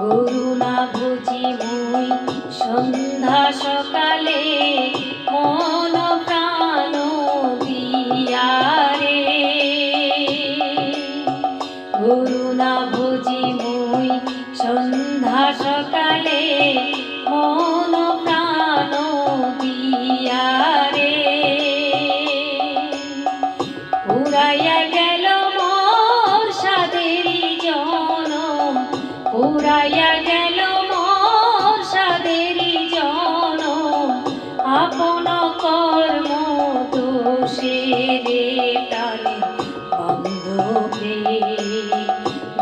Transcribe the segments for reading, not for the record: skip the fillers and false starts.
গুরু না বুঝি মুই সন্ধ্যা সকালে মন প্রাণ দিয়া রে। গুরু না বুঝি মুই সন্ধ্যা সকালে মন প্রাণ দিয়া রে। পুরাইয়া গেল মোর সাধেরি জনম, পুরাইয়া গেল মোর সাধেরি জনম, আপন কর্ম দোষে রে টানে বান্ধবে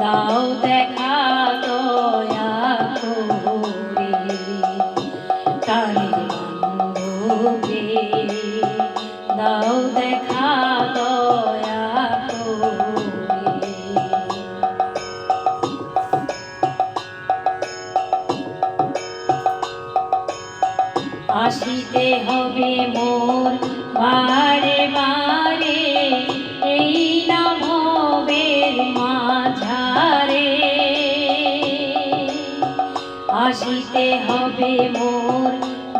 দাও দেখা দয়া করে, টানে বান্ধবে দাও দেখা দয়া করে। আসিতে হবে মোর বারে বারে এই না ভবের মাঝারে। আসিতে হবে মোর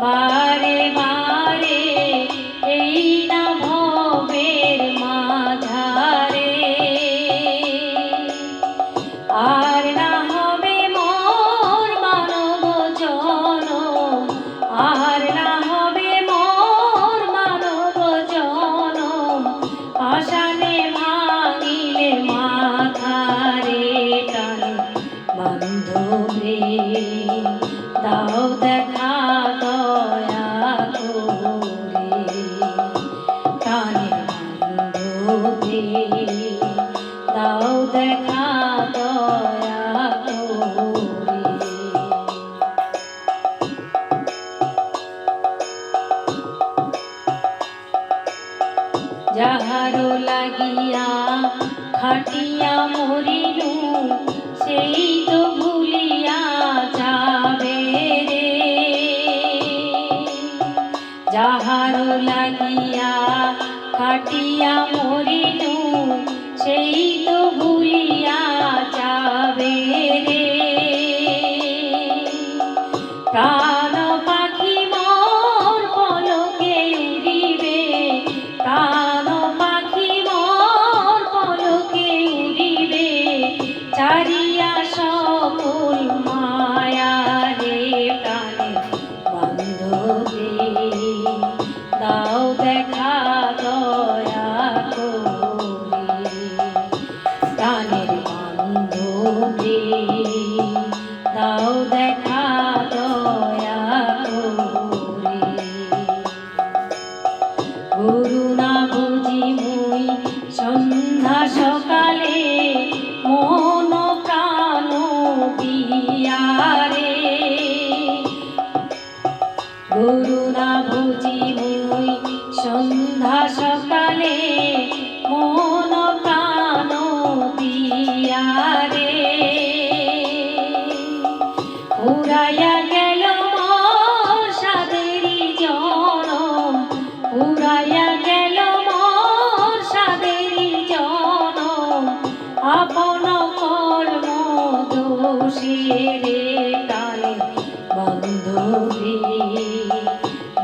বারে বারে এই না ভবের মাঝারে। আর না হবে মোর মানব জনম, আর না হবে মোর মানব জনম, পাষাণে ভাঙিলে মাথারে টানে বান্ধবে দাও দেখা দয়া করে, টানে বান্ধবে দাও দেখা দয়া করে। যাহারো লাগিয়া খাটিয়া মরিনু সেই তো ভুলিয়া যাবে রে। যাহারো লাগিয়া খাটিয়া মরিনু সেই তো ভুলিয়া যাবে রে। প্রাণ পাখি মোর পলকে উড়িবে, প্রাণ পাখি মোর পলকে উড়িবে, চারিয়া সকল মায়া রে প্রাণে বান্ধবে দাও দেখা দয়া করে, প্রাণের বান্ধবে দাও দেখা দয়া করে। গুরু না বুঝি মুই সন্ধ্যা সকালে মন প্রাণ দিয়া রে। গুরু না বুঝি মুই সন্ধ্যা সকালে মন প্রাণ দিয়া রে। পুরাইয়া গেল মোর সাধেরি জনম, পুরাইয়া গেল মোর সাধেরি জনম, আপন কর্ম দোষে রে টানে বান্ধবে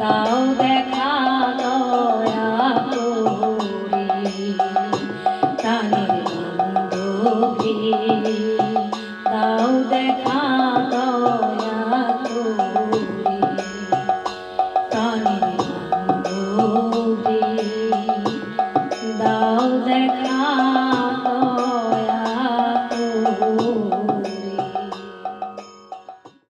দাও দেখা